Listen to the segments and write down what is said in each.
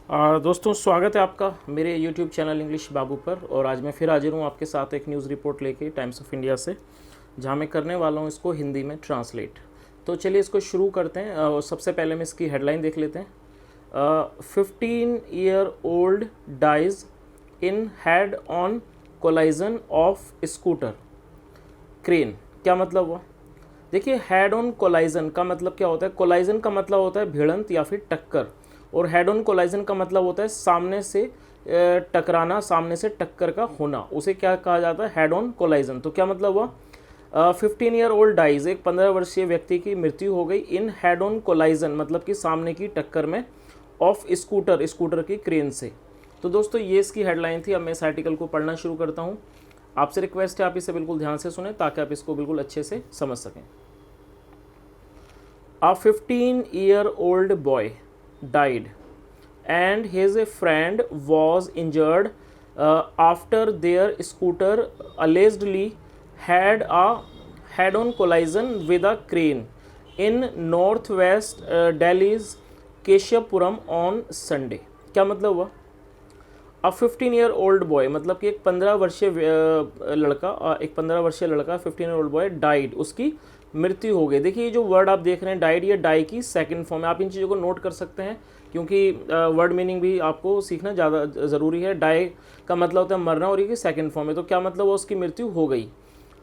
दोस्तों स्वागत है आपका मेरे YouTube चैनल इंग्लिश बाबू पर। और आज मैं फिर हाजिर हूँ आपके साथ एक न्यूज़ रिपोर्ट लेके टाइम्स ऑफ इंडिया से, जहाँ मैं करने वाला हूँ इसको हिंदी में ट्रांसलेट। तो चलिए इसको शुरू करते हैं। सबसे पहले मैं इसकी हेडलाइन देख लेते हैं। 15-year-old dies in head on collision of scooter crane. क्या मतलब हुआ? देखिए, हेड ऑन कोलाइजन का मतलब क्या होता है? कोलाइजन का मतलब होता है भिड़ंत या फिर टक्कर, और हेड ऑन कोलाइजन का मतलब होता है सामने से टकराना, सामने से टक्कर का होना। उसे क्या कहा जाता है? Head on collision. तो क्या मतलब हुआ? 15-year-old डाइज, एक 15 वर्षीय व्यक्ति की मृत्यु हो गई इन हेड ऑन कोलाइजन, मतलब कि सामने की टक्कर में, ऑफ स्कूटर, स्कूटर की क्रेन से। तो दोस्तों ये इसकी हेडलाइन थी। अब मैं इस आर्टिकल को पढ़ना शुरू करता हूँ। आपसे रिक्वेस्ट है आप इसे बिल्कुल ध्यान से सुने ताकि आप इसको बिल्कुल अच्छे से समझ सकें। A 15-year-old boy died and his friend was injured after their scooter allegedly had a head-on collision with a crane in northwest Delhi's Keshavpuram on Sunday। क्या मतलब हुआ? अब 15-year-old बॉय मतलब कि एक 15 वर्षीय लड़का, 15-year-old बॉय डाइड, उसकी मृत्यु हो गई। देखिए ये जो वर्ड आप देख रहे हैं डाइड, ये डाई की सेकंड फॉर्म है। आप इन चीज़ों को नोट कर सकते हैं क्योंकि वर्ड मीनिंग भी आपको सीखना ज़्यादा ज़रूरी है। डाई का मतलब होता है मरना, और ये की सेकंड फॉर्म है। तो क्या मतलब वो उसकी मृत्यु हो गई।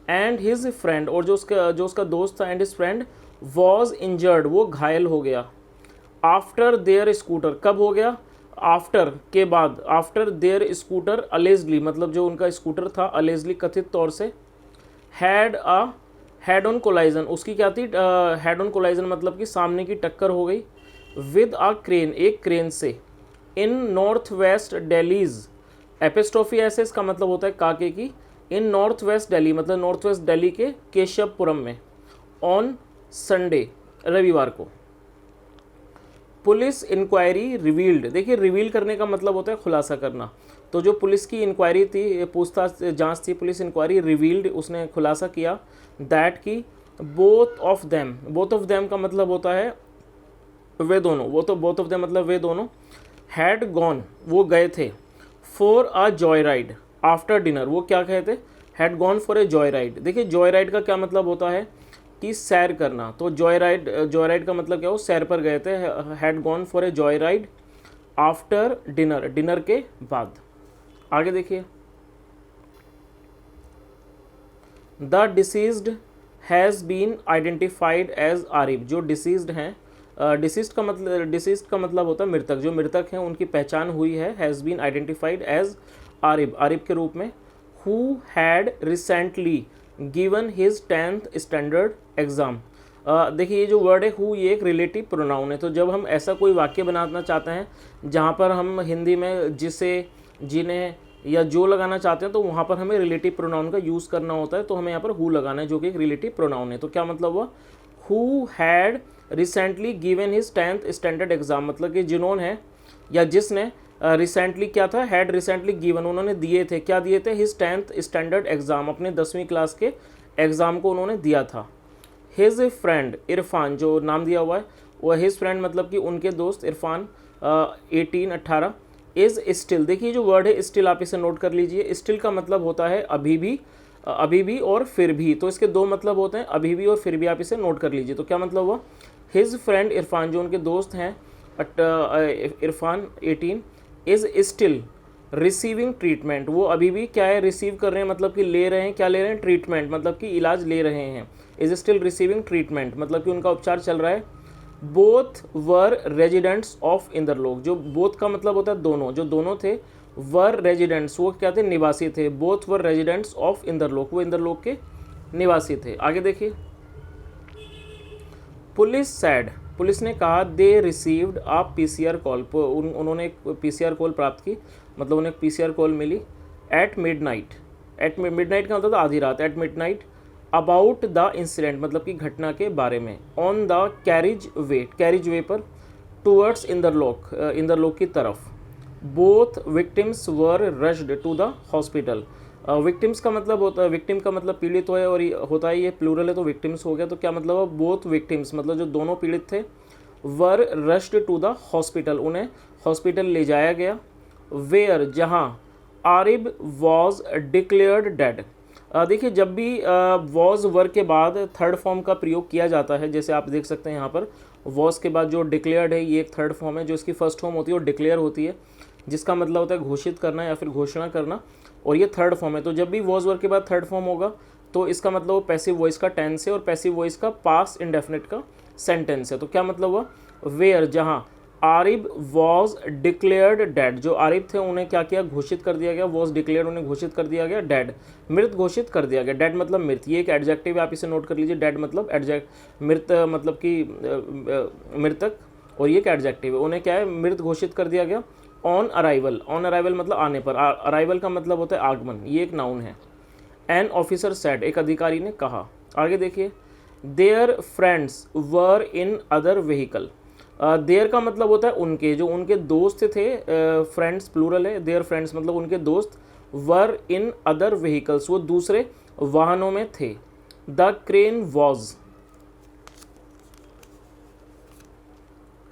एंड हिज फ्रेंड, और जो उसका दोस्त था, and his friend was injured, वो घायल हो गया। आफ्टर देयर स्कूटर, कब हो गया? आफ्टर के बाद, आफ्टर देयर स्कूटर अलेजली, मतलब जो उनका स्कूटर था अलेजली कथित तौर से, हेड ऑन कोलाइजन, उसकी क्या थी? हेड ऑन कोलाइजन मतलब कि सामने की टक्कर हो गई, विद आ क्रेन, एक क्रेन से, इन नॉर्थ वेस्ट डेलीज, एपिस्ट्रोफी ऐसे इसका मतलब होता है काके की, इन नॉर्थ वेस्ट दिल्ली, मतलब नॉर्थ वेस्ट दिल्ली के केशवपुरम में, ऑन संडे, रविवार को। पुलिस इंक्वायरी रिवील्ड, देखिए रिवील करने का मतलब होता है खुलासा करना। तो जो पुलिस की इंक्वायरी थी, पूछताछ जांच थी, पुलिस इंक्वायरी रिवील्ड, उसने खुलासा किया, दैट की बोथ ऑफ देम का मतलब होता है वे दोनों, वो तो बोथ ऑफ देम मतलब वे दोनों, हैड गॉन, वो गए थे, for a joy ride after dinner, वो क्या कहे थे? Had gone for a joy ride. देखिए जॉय राइड का क्या मतलब होता है कि सैर करना। तो जॉय राइड का मतलब क्या हो? सैर पर गए थे। Had gone for a joy ride after dinner, dinner के बाद। आगे देखिए, the deceased has been identified as Arif, जो डिसीज्ड हैं, डिसीज्ड का मतलब होता है मृतक, जो मृतक हैं उनकी पहचान हुई है, has been identified as Arif, Arif के रूप में, who had recently given his 10th standard exam. देखिए ये जो वर्ड है हु, ये एक रिलेटिव प्रोनाउन है। तो जब हम ऐसा कोई वाक्य बनाना चाहते हैं जहाँ पर हम हिंदी में जिसे, जिन्हें या जो लगाना चाहते हैं, तो वहाँ पर हमें रिलेटिव प्रोनाउन का यूज़ करना होता है। तो हमें यहाँ पर हु लगाना है जो कि एक रिलेटिव प्रोनाउन है। तो क्या मतलब हुआ? Who had recently given his 10th standard exam, मतलब कि जिन्होंने या जिसने रिसेंटली क्या था? हैड रिसेंटली गिवन, उन्होंने दिए थे, क्या दिए थे? हिज 10th स्टैंडर्ड एग्ज़ाम, अपने 10वीं क्लास के एग्ज़ाम को उन्होंने दिया था। हिज फ्रेंड इरफान, जो नाम दिया हुआ है वो हिज फ्रेंड मतलब कि उनके दोस्त इरफान, 18 इज़ स्टिल, देखिए जो वर्ड है स्टिल आप इसे नोट कर लीजिए। स्टिल का मतलब होता है अभी भी, अभी भी और फिर भी। तो इसके दो मतलब होते हैं, अभी भी और फिर भी, आप इसे नोट कर लीजिए। तो क्या मतलब हुआ? हिज फ्रेंड इरफान, जो उनके दोस्त हैं Irfan 18, is still receiving treatment, वो अभी भी क्या है? रिसीव कर रहे हैं, मतलब कि ले रहे हैं। क्या ले रहे हैं? ट्रीटमेंट, मतलब कि इलाज ले रहे हैं। इज़ स्टिल रिसीविंग ट्रीटमेंट मतलब कि उनका उपचार चल रहा है। Both were residents of Inderlok, जो बोथ का मतलब होता है दोनों, जो दोनों थे, वर रेजिडेंट्स, वो क्या थे? निवासी थे। Both were residents of Inderlok, वो इंदरलोक के निवासी थे। आगे देखिए, पुलिस सैड, पुलिस ने कहा, they received a PCR call, उन्होंने एक पीसीआर कॉल प्राप्त की, मतलब उन्हें एक पीसीआर कॉल मिली, एट मिडनाइट, एट मिडनाइट का मतलब था आधी रात, at midnight, about the incident मतलब कि घटना के बारे में, ऑन द कैरिज वे पर, टूवर्ड्स इंदरलोक, इंदरलोक की तरफ। Both victims were rushed to the hospital, victims का मतलब होता है, विक्टिम का मतलब पीड़ित होता है, ये प्लूरल है तो विक्टिम्स हो गया। तो क्या मतलब है? बोथ विक्टिम्स मतलब जो दोनों पीड़ित थे, वर रश्ड टू द हॉस्पिटल, उन्हें हॉस्पिटल ले जाया गया। वेयर, जहाँ आरिब वॉज डिक्लेयर्ड डेड। देखिए जब भी वॉज वर के बाद थर्ड फॉर्म का प्रयोग किया जाता है, जैसे आप देख सकते हैं यहाँ पर वॉज के बाद जो डिक्लेयर्ड है ये एक थर्ड फॉर्म है, जो इसकी फर्स्ट फॉर्म होती है वो डिक्लेयर होती है, जिसका मतलब होता है घोषित करना या फिर घोषणा करना, और ये थर्ड फॉर्म है। तो जब भी वॉज वर के बाद थर्ड फॉर्म होगा तो इसका मतलब वो पैसिव वॉइस का टेंस है, और पैसिव वॉइस का पास्ट इंडेफिनिट का सेंटेंस है। तो क्या मतलब हुआ, वेयर, जहाँ आरिब वॉज डिक्लेयर्ड डेड, जो आरिब थे उन्हें क्या किया, घोषित कर दिया गया, वॉज डिक्लेयर्ड उन्हें घोषित कर दिया गया, डेड मृत घोषित कर दिया गया। डेड मतलब मृत, ये एक एडजेक्टिव है, आप इसे नोट कर लीजिए। डेड मतलब मृत मतलब कि मृतक, और ये एक एडजेक्टिव है, उन्हें क्या है, मृत घोषित कर दिया गया। ऑन अराइवल, ऑन अराइवल मतलब आने पर, अराइवल का मतलब होता है आगमन, ये एक नाउन है। एन ऑफिसर सेड, एक अधिकारी ने कहा। आगे देखिए, their friends were in other vehicle. Their का मतलब होता है उनके, जो उनके दोस्त थे, फ्रेंड्स प्लूरल है, देयर फ्रेंड्स मतलब उनके दोस्त, वर इन अदर व्हीकल्स वो दूसरे वाहनों में थे। The crane was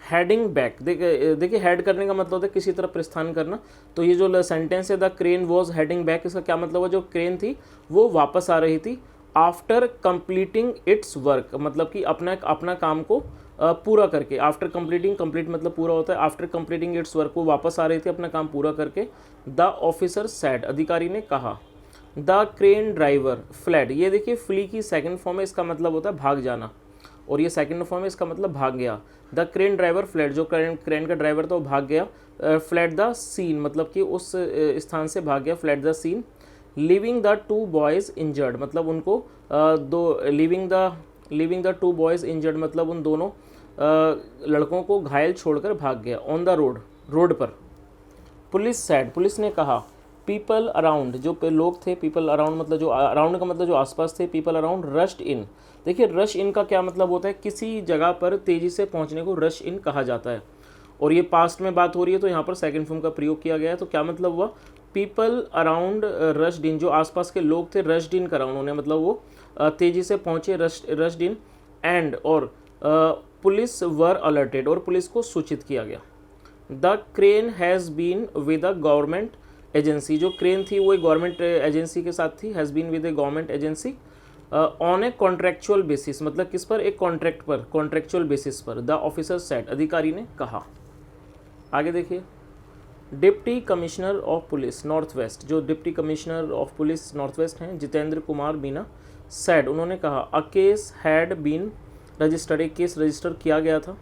heading back. देखिए हेड करने का मतलब होता है किसी तरह प्रस्थान करना, तो ये जो सेंटेंस है the crane was heading back, इसका क्या मतलब है, जो क्रेन थी वो वापस आ रही थी। आफ्टर कंप्लीटिंग इट्स वर्क, मतलब कि अपना काम को पूरा करके। आफ्टर कंप्लीटिंग, कंप्लीट मतलब पूरा होता है, आफ्टर कंप्लीटिंग इट्स वर्क, वो वापस आ रही थी अपना काम पूरा करके। द ऑफिसर सैड, अधिकारी ने कहा। द क्रेन ड्राइवर फ्लैड, ये देखिए फ्ली की सेकंड फॉर्म है, इसका मतलब होता है भाग जाना, और ये सेकंड फॉर्म है, इसका मतलब भाग गया। द क्रेन ड्राइवर फ्लैड, जो क्रेन का ड्राइवर था वो भाग गया। फ्लैड द सीन मतलब कि उस स्थान से भाग गया, fled the scene. Leaving the two boys injured, मतलब उनको leaving the two boys injured मतलब उन दोनों लड़कों को घायल छोड़कर भाग गया। ऑन द रोड, रोड पर। पुलिस सैड, पुलिस ने कहा। पीपल अराउंड, जो लोग थे, पीपल अराउंड मतलब जो अराउंड का मतलब जो आसपास थे, पीपल अराउंड रश्ड इन। देखिए रश इन का क्या मतलब होता है, किसी जगह पर तेज़ी से पहुंचने को रश इन कहा जाता है, और ये पास्ट में बात हो रही है तो यहाँ पर सेकंड फॉर्म का प्रयोग किया गया है। तो क्या मतलब हुआ, पीपल अराउंड रश्ड इन, जो आसपास के लोग थे रश्ड इन करा उन्होंने, मतलब वो तेज़ी से पहुँचे, रश्ड इन। एंड, और पुलिस वर अलर्टेड, और पुलिस को सूचित किया गया। The crane has been with a government agency, जो क्रेन थी वो एक गवर्नमेंट एजेंसी के साथ थी। Has been with a government agency on a contractual basis, मतलब किस पर, एक कॉन्ट्रैक्ट पर, कॉन्ट्रेक्चुअल बेसिस पर। द ऑफिसर सेड, अधिकारी ने कहा। आगे देखिए, deputy commissioner of police north west, जो deputy commissioner of police north west हैं जितेंद्र कुमार मीना, सेड उन्होंने कहा। A case had been registered, एक केस रजिस्टर किया गया था।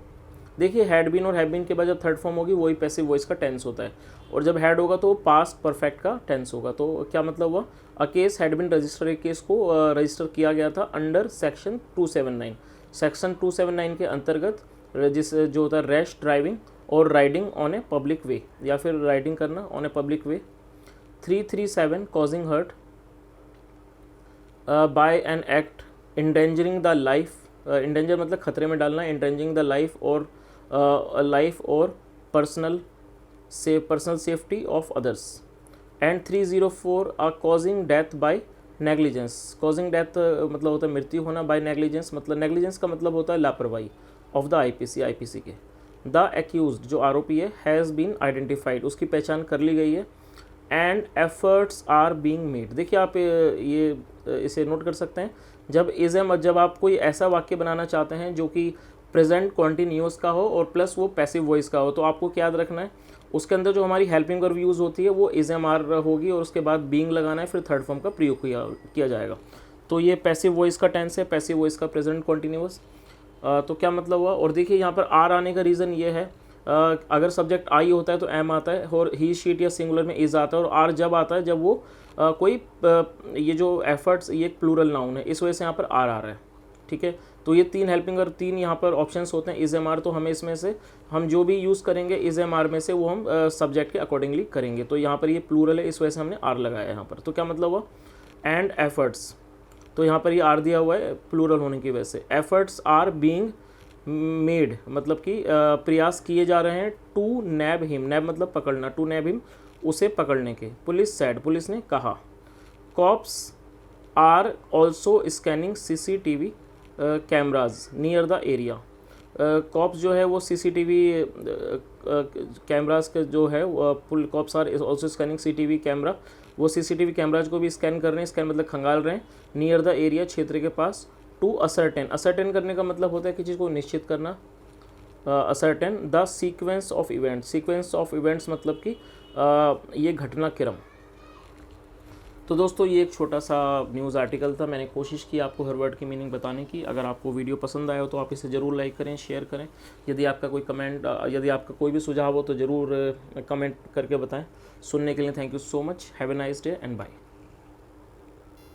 देखिए हैड बीन और हैव बीन के बाद जब थर्ड फॉर्म होगी वही पैसिव वॉइस का टेंस होता है, और जब हैड होगा तो पास्ट परफेक्ट का टेंस होगा। तो क्या मतलब हुआ, a case had been register, एक केस को रजिस्टर किया गया था अंडर सेक्शन 279, सेक्शन 279 के अंतर्गत, जिस जो होता है रैश ड्राइविंग और riding on a public way, या फिर राइडिंग करना on a public way. 337 causing hurt by an act endangering the life, endanger मतलब खतरे में डालना, इंडेंजरिंग द लाइफ और personal safety of others. And 304 A causing death by negligence, causing death मतलब होता है मृत्यु होना, बाय नेग्लिजेंस मतलब, नेग्लिजेंस का मतलब होता है लापरवाही, ऑफ द आईपीसी के। द एक्यूज्ड, जो आरोपी है, हैज़ बीन आइडेंटिफाइड, उसकी पहचान कर ली गई है। And efforts are being made, देखिए आप ये इसे नोट कर सकते हैं, जब आप कोई ऐसा वाक्य बनाना चाहते हैं जो कि प्रेजेंट कॉन्टिन्यूस का हो और प्लस वो पैसिव वॉइस का हो, तो आपको क्या याद रखना है, उसके अंदर जो हमारी हेल्पिंग वर्ब यूज़ होती है वो इज एम आर होगी, और उसके बाद बीइंग लगाना है, फिर थर्ड फॉर्म का प्रयोग किया जाएगा। तो ये पैसिव वॉइस का टेंस है, पैसिव वॉइस का प्रेजेंट कॉन्टिन्यूस। तो क्या मतलब हुआ, और देखिए यहाँ पर आर आने का रीज़न ये है, अगर सब्जेक्ट आई होता है तो एम आता है, और ही शीट या सिंगुलर में इज आता है, और आर जब आता है जब वो कोई ये जो एफर्ट्स, ये एक प्लूरल नाउन है, इस वजह से यहाँ पर आर आ रहा है। ठीक है, तो ये तीन हेल्पिंग और तीन यहाँ पर ऑप्शंस होते हैं इज एम आर, तो हमें इसमें से हम जो भी यूज़ करेंगे इज एम आर में से वो हम सब्जेक्ट के अकॉर्डिंगली करेंगे। तो यहाँ पर ये प्लूरल है, इस वजह से हमने आर लगाया यहाँ पर। तो क्या मतलब हुआ, एंड एफर्ट्स, तो यहाँ पर ये आर दिया हुआ है प्लूरल होने की वजह से। एफर्ट्स आर बीइंग मेड मतलब कि प्रयास किए जा रहे हैं, टू नैब हिम, नैब मतलब पकड़ना, टू नैब हिम उसे पकड़ने के। पुलिस सैड, पुलिस ने कहा। Cops are also scanning CCTV cameras near the area, cops जो है वो सीसीटीवी कैमरास के जो है पुल cops are also scanning CCTV camera, वो सीसीटीवी कैमराज को भी स्कैन कर रहे हैं, स्कैन मतलब खंगाल रहे हैं, नियर द एरिया क्षेत्र के पास, टू असर्टेन, असर्टेन करने का मतलब होता है कि चीज़ को निश्चित करना, ascertain the sequence of events, sequence of events मतलब कि ये घटनाक्रम। तो दोस्तों ये एक छोटा सा न्यूज़ आर्टिकल था, मैंने कोशिश की आपको हर वर्ड की मीनिंग बताने की। अगर आपको वीडियो पसंद आया हो तो आप इसे ज़रूर लाइक करें, शेयर करें। यदि आपका कोई कमेंट, यदि आपका कोई भी सुझाव हो तो ज़रूर कमेंट करके बताएं। सुनने के लिए thank you so much, have a nice day and bye.